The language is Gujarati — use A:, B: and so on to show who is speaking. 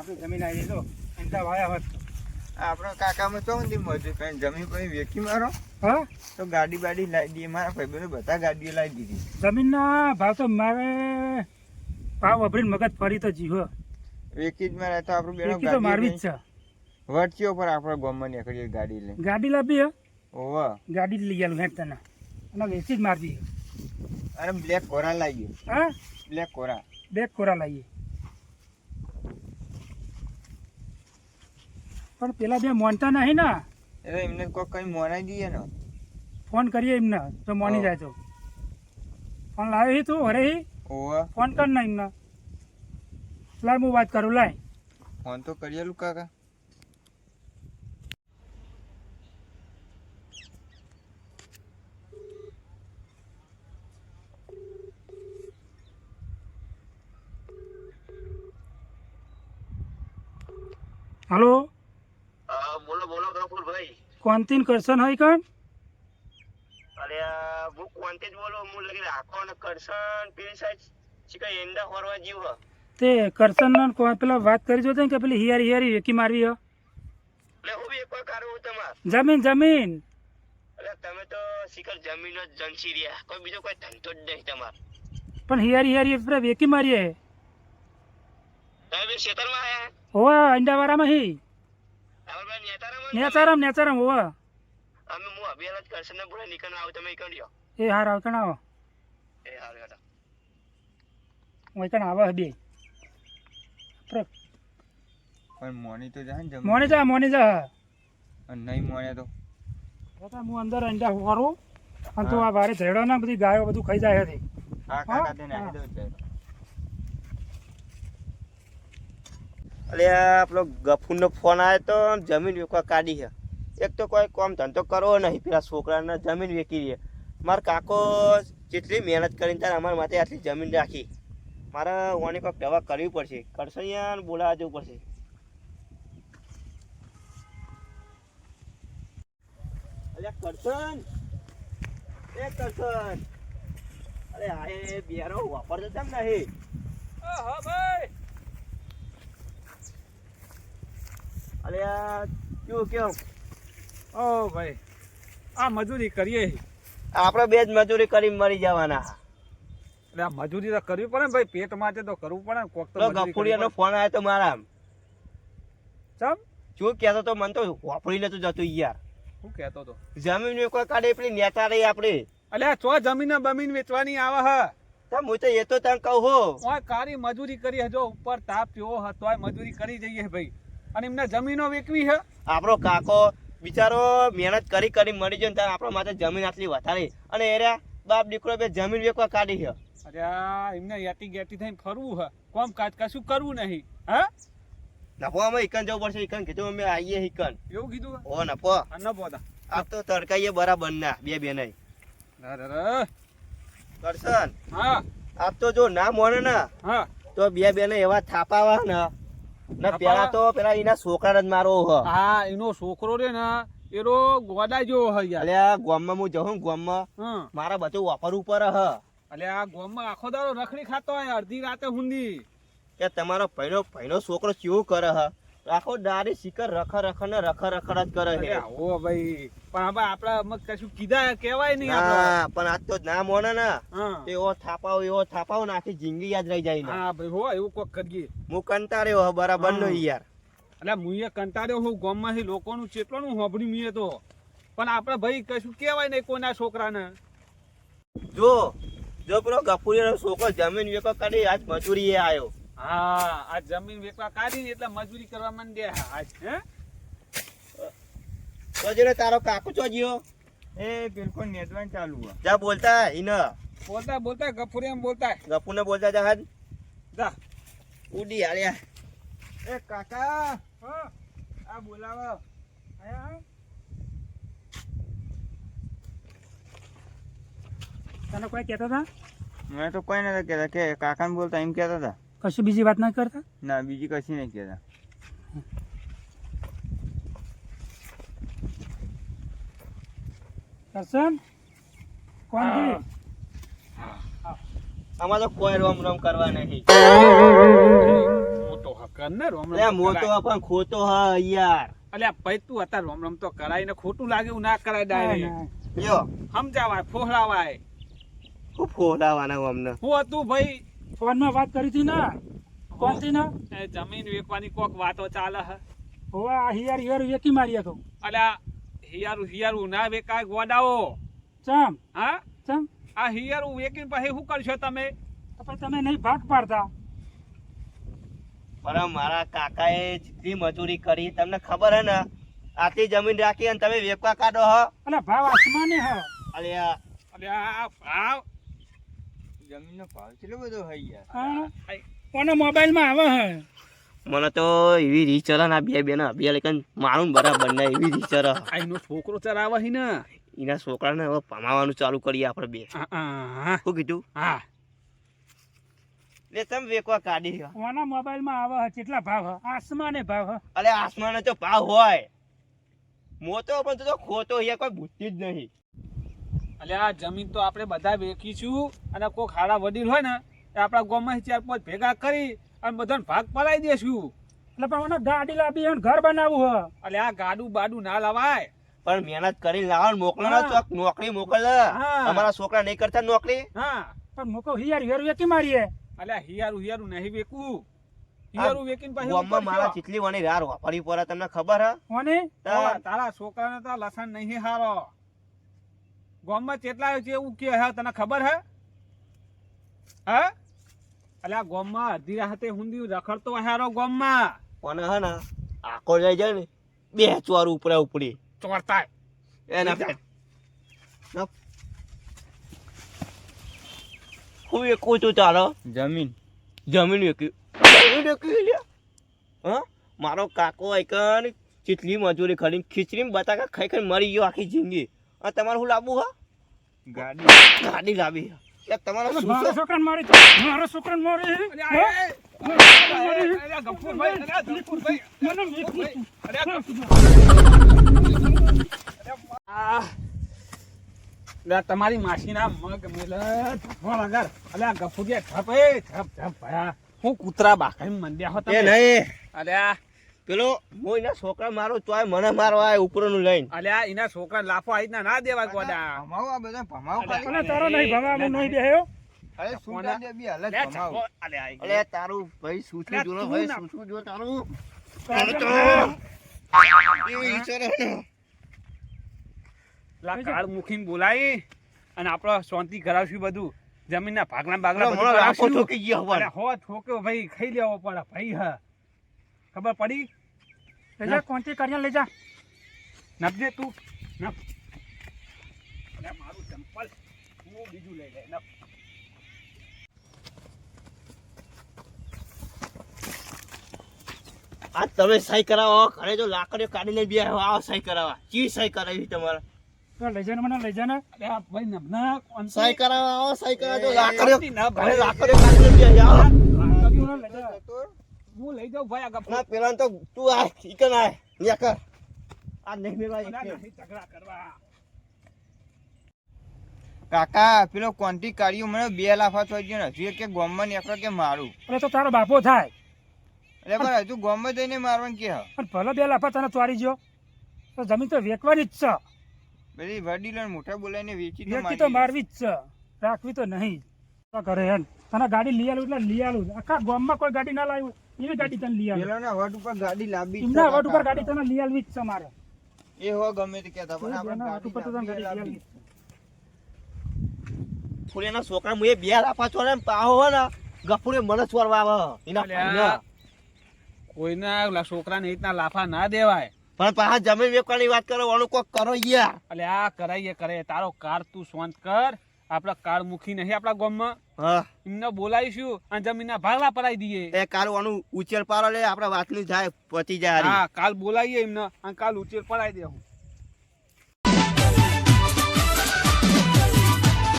A: આપણે જમીન આવી તો અંતા વાયા હોત
B: આપણો કાકામાં તો નથી મજૂર કઈ જમીન પછી વેચી મારો
A: હા
B: તો ગાડી બાડી લાવી દઈએ મારા ભાઈ બધા ગાડીઓ લાવી દીધી
A: જમીનના ભાવ તો મારે ભાવ વાપરીને મગજ ફરી તો જીવો
B: વેચી જ મારે તો આપણું બેનો
A: તો મારવી જ છે
B: વટચીઓ પર આપણે ગામમાં નીકળીએ ગાડી લઈ
A: ગાડી લાવી હે
B: ઓવા
A: ગાડી જ લઈ આલું હેઠ તને અને વેચી જ મારવી
B: અરે બ્લેક કોરા લાવીએ
A: હા
B: બ્લેક કોરા
A: બે કોરા લાવીએ પણ પેલા બે મોનતા નહીં ને
B: એટલે એમને કોઈ કઈ મોનાઈ દઈએ ને
A: ફોન કરીએ એમને તો મોની જાય તો ફોન લાવે તું અરે
B: ઓવા
A: ફોન કર ને એમને લાય હું વાત કરું લાય
B: ફોન તો કરીએલું કાકા
A: હલો
C: બોલો બોલો ગફુરભાઈ
A: કોંતીન કરશન હોય કણ
C: અરે હું કોનથી જ બોલો હું લગી રાખો અને કરશન પેલી સાઈડ શીખા એંડા ફરવા જીવ
A: તે કરશન પેલા વાત કરી જોતે કે પેલી હિયારી વેકી મારવી હો
C: એટલે હું બી એક વાર કરું તમાર
A: જમીન
C: અરે તમે તો શીખર જમીન જ જનસી રહ્યા કોઈ બીજો કોઈ ધંધો જ નહીં તમાર
A: પણ હિયારી પેલા વેકી મારીએ
C: તમે બી ખેતરમાં આયા
A: હોવા અંડાવાળામાં હી નેચારામ હોવા
C: અમે હું અભિયાન જ કરશન ને બોલે નીકળ આવું તમે નીકળ્યો
A: એ હાર આવે કણ આવો
C: એ હાલ હેડો
A: હું કણ આવે બે
B: પણ મોની તો જાય ને
A: મોની જા
B: અને નહીં મોને તો
A: હું અંદર અંડા વારું અને તો આ ભારે ઝેડો ના બધી ગાયો બધું ખાઈ જાય હતી
B: હા કાકા તેને આવી દઉં છે
C: અરે આપણો ગફુરનો ફોન આવ્યો તો જમીન વેચવા કાઢી છે એક તો કોઈ કામ ધંધો કરવો નહીં પેલા છોકરાને જમીન વેચી દે મારા કાકો જેટલી મહેનત કરીને ત્યારે અમારા માટે આટલી જમીન રાખી મારે ઓની કોઈક દવા કરવી પડશે કરસૈયા બોલાવા જવું પડશે અરે કરશન અરે આ એ બિયારો વાપરતો કેમ નહીં
A: હા ભાઈ
C: અરે આ કેવું
A: ઓ ભાઈ આ મજૂરી કરીએ
C: આપણે બે જ મજૂરી કરી મરી જવાના
A: એટલે આ મજૂરી તો કરવી પડે ને ભાઈ પેટ માટે તો કરવું પડે ને કોક
C: તો ગફુરિયાનો ફોન આવ્યો તો મારા
A: ચમ
C: શું કહેતો તો મને તો વાપરી નતું જતું યાર
A: શું કહેતો તો
C: જમીન વેચવા કાઢે પેલી નેતા રહી આપણે
A: અલ્યા ચો જમીન બમીન વેચવાની આવે હ
C: તમ હું તો એ તો તને કહું હો
A: ઓય કારી મજૂરી કરી જો ઉપર તાપ થયો હતો મજૂરી કરી જઈએ ભાઈ અને એમને જમીનો વેચવી હે
C: આપણો કાકો બિચારો મહેનત કરી મરી ગયો ને ત્યારે આપણા માટે જમીન આટલી વધારે અને એરા બાપ દીકરો બે જમીન વેચવા કાઢી છે
A: અરે એમને એટી ગેટી થઈને ફરવું હે કોમ કાજ કશું કરવું નહીં હા
C: નફો અમે ઈકન જવું પડશે ઈકન કીધું અમે આવીએ ઈકન
A: એવું કીધું
C: ઓ નફો
A: નફો તા
C: આપ તો તડકાઈએ બરાબર ના બે નહીં કરશન
A: હા
C: આપ તો જો ના મોને ને
A: હા
C: તો બે ને એવા થાપાવા ને ના પેલા તો પેલા એના છોકરાને જ મારો હ
A: હા એનો છોકરો રે ને એનો ગોડા જેવો હ યાર
C: અલે આ ગામમાં હું જઉં ગામમાં મારા બધું વાપર ઉપર હ
A: અલે આ ગામમાં આખો દાડો રખડી ખાતો હોય અડધી રાતે હુંદી
C: કે તમારો ભાઈનો છોકરો કેવું કરે હ આખો દાડી શિકર રખ ને રખ જ કરે છે
A: ઓ ભાઈ પણ હવે આપડા અમુક કશું કીધા કહેવાય નહીં
C: હા પણ આજ તો ના મોને ને એવો થાપાવ ને આખી જિંદગી યાદ રહી જાય ને
A: હા ભાઈ હો એવું કોક કરીએ
C: હું કંટાળ્યો હ બરાબર નો યાર
A: એટલે મુએ કંટાળ્યો હું ગામમાંથી લોકોનું ચેટલાનું હોભળ્યું મીએ તો પણ આપણે ભાઈ કશું કહેવાય નહીં કોઈના છોકરાને
C: જો પેલો ગફુરિયાનો છોકરો જમીન વેચવા કાઢી આજ મજૂરી એ આવ્યો
A: હા આ જમીન વેચવા કાઢી એટલે મજૂરી કરવા માંડે આજ હે
C: તો જેને તારો કાકો ચોજ્યો
B: એ બિલકુલ નેટવર્ક ચાલુ હે
C: જા બોલતા ઈને
A: બોલતા ગફુરિયા બોલતા
C: ગફુને બોલતા જા હાલ
A: જા
C: ઉડી હાલ્યા
B: એ કાકા
A: હા
B: આ બોલાવો
A: આયા તને કોઈ કહેતા હતા
B: મેં તો કોઈ નતા કહેતા કે કાકાને બોલતા એમ કહેતા હતા
A: કશું બીજી વાત ના કરતા
B: ના બીજી કશી નહીં કહેતા
A: કરશન કોણ દી
C: આમાં તો કોઈ રોમ કરવા નહીં
A: મોટો હક કર ને રોમ
C: અલ્યા
A: રોમ
C: મોટો પણ ખોટો હ યાર.
A: અલ્યા ભાઈ તું અત્યારે રોમ રોમ તો કરાય ને ખોટું લાગે એવું ના કરાય ડાયરેક્ટ
C: યો
A: સમજાવાય ફોહરાવાય.
C: હું ફોડાવાના અમને.
A: હું હતું ભાઈ
D: ફોનમાં વાત કરી હતી ને કોણથી ને
A: એ જમીન વેચવાની કોક વાતો ચાલે હે.
D: હોવા આ હિયાર હિયાર વેકી માર્યા તો
A: અલ્યા હિયારું ના વેકાય ગોડાઓ.
D: ચમ
A: હા
D: ચમ
A: આ હિયારું વેકીને પછી શું કરશો તમે?
D: તો પછી તમે નહીં ભાગ પાડતા.
C: પણ મારા કાકાએ જેટલી મજૂરી કરી તમને ખબર હે ને, આટલી જમીન રાખી અને તમે વેચવા કાઢો હ.
D: અલે ભાવ આસમાને હ.
C: અલ્યા
A: અલ્યા ભાવ
B: જમીનનો ભાવ કેટલો બધો હોય યાર.
D: હા. કોનો મોબાઈલમાં આવે હે.
C: મને તો એવી રીત ચરે ને, આ બે બેન બે લેકન મારું ને બરાબર ને એવી રીત ચરે.
A: આ એનો છોકરો ચરાવે હી ને.
C: એના છોકરાને હવે ભમાવાનું ચાલુ કરીએ આપણે બે.
A: હા
C: શું કીધું?
A: હા
C: લે તમે વેચવા કાઢી છે.
D: કોના મોબાઈલમાં આવે હે કેટલા ભાવ હે આસમાને ભાવ હે.
C: અલે આસમાન તો ભાવ હોય મોટો, પણ તું તો ખોટો અહીંયા કોઈ બુદ્ધિ જ નહીં.
A: અલ્યા આ જમીન તો આપણે બધા વેચીશું અને કોક હાડા વડીલ હોય ને એ આપણા ગામમાં 4-5 ભેગા કરી અને બધાને ભાગ પડાવી દેશું.
D: એટલે પણ મને ગાડી લાવી હે ને ઘર બનાવવું હે.
A: અલ્યા આ ગાડું બાડું ના લવાય.
C: પણ મહેનત કરીને લાવો, મોકલો ને
A: હા.
C: ચોક નોકરી મોકલ.
A: હા.
C: અમારા છોકરા નહીં કરતા નોકરી.
A: હા
D: પણ મૂકો હિયાર હિયાર વેકી મારીએ.
A: અલ્યા હિયારું નહીં વેકવું. હિયારું વેકીને પછી
C: ગામમાં મારા
A: ઉપર
C: જેટલી વણી રાર વાપરી પડે તમને ખબર હે?
D: કોને
A: થયો. તારા છોકરાને તો લસણ નહીં હારો. ગામમાં કેટલા છે એવું કે હે તને ખબર હે? હા અલ્યા ગામમાં અડધી રાતે હુંદી રખડતો હારો ગામમાં
C: પણ હે ને આખો જાય જાય ને બે ચોર ઉપરે ઉપડી
A: ચોરતાય.
C: એના હું વેકું છું ચાલો
B: જમીન
C: જમીન વેકી હા. મારો કાકો આઈકન કેટલી મજૂરી કરી ખીચડી બટાકા ખાઈ ખાઈ મરી ગયો આખી જિંદગી. અને તમારે શું લાવવું હા?
B: ગાડી
C: ગાડી લાવી હે. યાર તમારે શું
D: મારો
C: છે?
D: છોકરાને મારી તો મારો છોકરાને મારી
A: અલ્યા ગફુરભાઈ, અલ્યા ગફુરભાઈ,
D: મને વેકી.
A: અલ્યા અલ્યા તમારી માસીના મગ મેલે ધપો લગાર. અલ્યા ગફુરિયા ધપ એ ધપ ધપ ભયા. હું કૂતરા બાકાઈ મંડ્યા હો
C: એ
A: તમે.
C: નહીં
A: અલ્યા
C: પેલો હું એના છોકરા મારો તોય મને મારવા આવે ઉપરનું લઈને.
A: અલ્યા એના છોકરા લાફો આવી ના દેવાય ગોડા.
B: ભમાવો આ બધા ભમાવો ખાલી.
D: અને તારો નહીં ભવા હું નહીં બેહ્યો.
B: અરે સુટા દે બી હાલત
A: અલ્યા
B: ભમાવો.
A: ધપો, અલ્યા આઈ
C: અલે તારું ભાઈ સૂચું
A: અલ્યા
C: જો
A: તું
C: ભાઈ
A: ના-
C: સૂચું જો તારું.
A: લા કાળ મુખીને બોલાવી અને આપણે શાંતિ કરાવશું બધું. જમીનના ભાગલા બાગલા બધું
C: મને રાખો
A: કરાવશું.
C: ઠોકી ગયો હવે.
A: અરે હો ઠોક્યો ભાઈ ખાઈ લેવો પડે ભાઈ. હા ખબર પડી?
D: લઈ જા કોન્ટી કરીને લઈ જા.
A: નપજે તું નપ. અરે મારું ચંપલ હું બીજું લઈ લે નપ.
C: આ તમે સહી કરાવો ઘરે જો લાકડીઓ કાઢી લઈ બે આવો સહી કરાવવા. ચી સહી કરાવી તમારે?
D: તો લઈ જા ને મને લઈ જા ને.
A: અરે આ ભાઈ નબના
C: સહી કરાવવા આવો સહી કરાવો તો
A: એ,
C: લાકડીઓ
A: શાંતિ ના
C: ઘરે
A: ભાઈ.
C: લાકડીઓ કાઢી લઈ બે આવો.
D: લઈ જા.
A: હું લઈ જાઉં ભાઈ. આગળ
C: ના પેલા તો તું આ ઈકન આય ન્યા કર. આ નહીં મેળવા
A: બધા
C: એક.
A: નહીં ઝઘડા કરવા.
B: કાકા પેલો કોન્ટી કાઢ્યો મને 2 લાફા થઈ ગયો ને હજુ એક કે ગોમમાં નીકળો કે મારું.
D: એટલે તો તારો બાપો થાય.
B: એટલે પણ હજુ ગોમમાં જઈને મારવાનું કે હ.
D: પણ ભલે 2 લાફા તને ચોરી ગયો તો જમીન તો વેચવાની જ છે.
B: બધી વડીલો ને મોટા બોલાઈને વેચી
D: વેચી તો મારવી જ છે, રાખવી તો નહીં. તો કરે હેન તને ગાડી લઈ આલું એટલે લઈ આલું. આખા ગામમાં કોઈ ગાડી ના લાવ્યું એવી ગાડી તને લઈ આલું.
B: પેલોના વટ ઉપર ગાડી લાંબી છે
D: એમના વટ ઉપર
B: કાકા.
D: ગાડી તને લઈ આલવી જ છે મારે.
B: એ હો ગમે તે કહેતા પણ આપણે
D: એના વટ ઉપર તો તને
B: ગાડી
D: ગાડી લઈ
B: લાંબી.
D: આલવી.
C: ફૂલેના છોકરા મુએ બે લાફા છોડે ને પાહો હે ને ગફુરે મને છોડવા આવે એના
A: અલ્યા,
C: ભાઈને.
A: કોઈના છોકરાને એ રીતના લાફા ના દેવાય.
C: પણ પાછા જમીન વેચવાની વાત કરો ઓનું કોક કરો યાર.
A: એટલે આ કરાઈએ કરે. તારો કાર તું શાંત કર. આપડા કાર મુખી નહીં આપડા ગામમાં.
C: હા
A: એમને બોલાવીશું અને જમીનના ભાગલા પડાવી દઈએ.
C: એ કાલ ઓનું ઉચેર પારો લે આપણે વાતની જાય પતી જાય હારી.
A: હા કાલ બોલાવીએ એમને અને કાલ ઉચેર પડાવી દેવું.